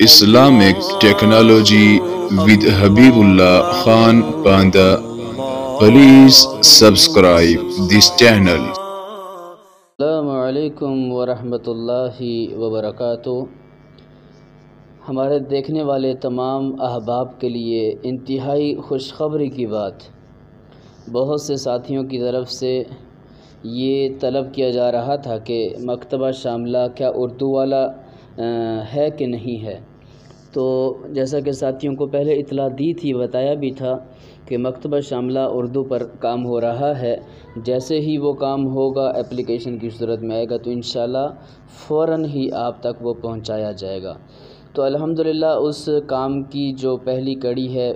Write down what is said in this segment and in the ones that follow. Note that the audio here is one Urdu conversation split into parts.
Islamic Technology with Habibullah Khan Panda. Please subscribe this channel. السلام علیکم ورحمۃ اللہ وبرکاتہ۔ ہمارے دیکھنے والے تمام احباب کے لیے انتہائی خوشخبری کی بات، بہت سے ساتھیوں کی طرف سے یہ طلب کیا جا رہا تھا کہ مکتبہ شاملہ کیا اردو والا ہے کہ نہیں ہے، تو جیسا کہ ساتھیوں کو پہلے اطلاع دی تھی، بتایا بھی تھا کہ مکتبہ شاملہ اردو پر کام ہو رہا ہے۔ جیسے ہی وہ کام ہوگا، اپلیکیشن کی صورت میں آئے گا، تو انشاءاللہ فوراً ہی آپ تک وہ پہنچایا جائے گا۔ تو الحمدللہ اس کام کی جو پہلی کڑی ہے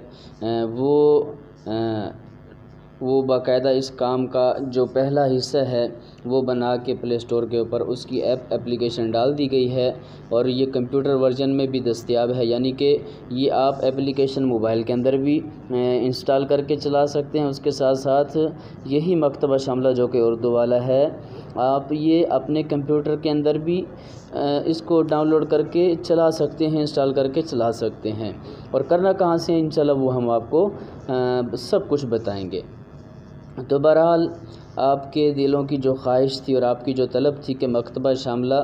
وہ باقاعدہ اس کام کا جو پہلا حصہ ہے وہ بنا کے پلے سٹور کے اوپر اس کی اپلیکیشن ڈال دی گئی ہے، اور یہ کمپیوٹر ورژن میں بھی دستیاب ہے، یعنی کہ یہ آپ اپلیکیشن موبائل کے اندر بھی انسٹال کر کے چلا سکتے ہیں۔ اس کے ساتھ ساتھ یہی مکتبہ شاملہ جو کہ اردو والا ہے، آپ یہ اپنے کمپیوٹر کے اندر بھی اس کو ڈاؤن لوڈ کر کے چلا سکتے ہیں، انسٹال کر کے چلا سکتے ہیں۔ اور کرنا کہاں سے انشاءاللہ وہ ہم آپ کو سب کچھ بتائیں گے۔ تو بہرحال آپ کے دلوں کی جو خواہش تھی اور آپ کی جو طلب تھی کہ مکتبہ شاملہ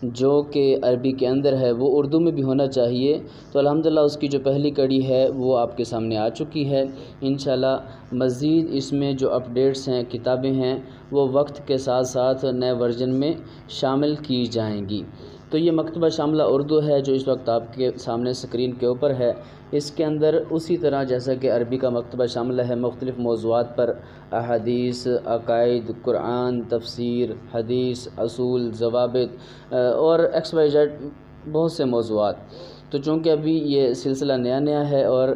جو کہ عربی کے اندر ہے وہ اردو میں بھی ہونا چاہیے، تو الحمدللہ اس کی جو پہلی کڑی ہے وہ آپ کے سامنے آ چکی ہے۔ انشاءاللہ مزید اس میں جو اپڈیٹس ہیں، کتابیں ہیں، وہ وقت کے ساتھ ساتھ نئے ورژن میں شامل کی جائیں گی۔ تو یہ مکتبہ شاملہ اردو ہے جو اس وقت آپ کے سامنے سکرین کے اوپر ہے۔ اس کے اندر اسی طرح جیسا کہ عربی کا مکتبہ شاملہ ہے، مختلف موضوعات پر احادیث، عقائد، قرآن، تفسیر، حدیث، اصول، ضوابط اور XYZ بہت سے موضوعات۔ تو چونکہ ابھی یہ سلسلہ نیا ہے اور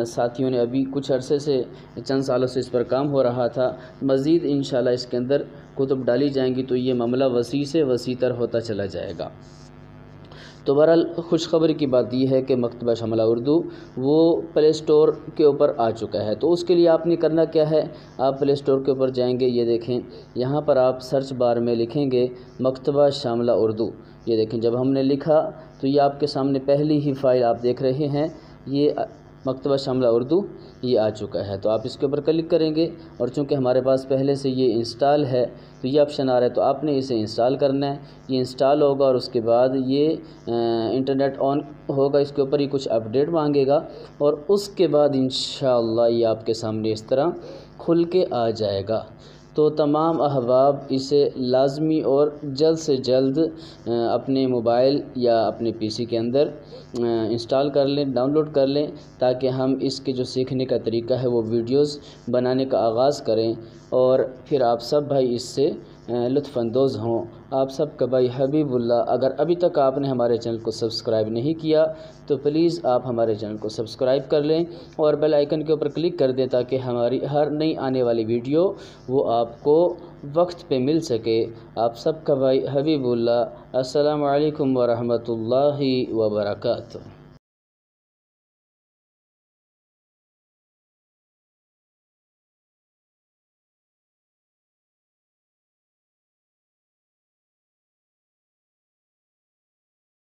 ساتھیوں نے ابھی کچھ عرصے سے، چند سالوں سے اس پر کام ہو رہا تھا، مزید انشاءاللہ اس کے اندر کتب ڈالی جائیں گی تو یہ معاملہ وسیع سے وسیع تر ہوتا چلا جائے گا۔ تو بہرحال خوشخبری کی بات یہ ہے کہ مکتبہ شاملہ اردو وہ پلے سٹور کے اوپر آ چکا ہے۔ تو اس کے لیے آپ نے کرنا کیا ہے، آپ پلے سٹور کے اوپر جائیں گے، یہ دیکھیں یہاں پر آپ سرچ بار میں لکھیں گے مکتبہ شاملہ اردو۔ یہ دیکھیں جب ہم نے لکھا تو یہ آپ کے سامنے پہلی ہی فائل آپ دیکھ رہے ہیں، یہ مکتبہ شاملہ اردو یہ آ چکا ہے۔ تو آپ اس کے اوپر کلک کریں گے، اور چونکہ ہمارے پاس پہلے سے یہ انسٹال ہے تو یہ آپشن آ رہا ہے، تو آپ نے اسے انسٹال کرنا ہے۔ یہ انسٹال ہوگا اور اس کے بعد یہ انٹرنیٹ آن ہوگا، اس کے اوپر یہ کچھ اپڈیٹ مانگے گا، اور اس کے بعد انشاءاللہ یہ آپ کے سامنے اس طرح کھل کے آ جائے گا۔ تو تمام احباب اسے لازمی اور جلد سے جلد اپنے موبائل یا اپنے PC کے اندر انسٹال کر لیں، ڈاؤن لوڈ کر لیں، تاکہ ہم اس کے جو سیکھنے کا طریقہ ہے وہ ویڈیوز بنانے کا آغاز کریں، اور پھر آپ سب بھائی اس سے لطف اندوز ہوں۔ آپ سب کا بھائی حبیب اللہ، اگر ابھی تک آپ نے ہمارے چینل کو سبسکرائب نہیں کیا تو پلیز آپ ہمارے چینل کو سبسکرائب کر لیں اور بیل آئیکن کے اوپر کلک کر دیں، تاکہ ہماری ہر نئی آنے والی ویڈیو وہ آپ کو وقت پہ مل سکے۔ آپ سب کا بھائی حبیب اللہ، السلام علیکم ورحمۃ اللہ وبرکاتہ۔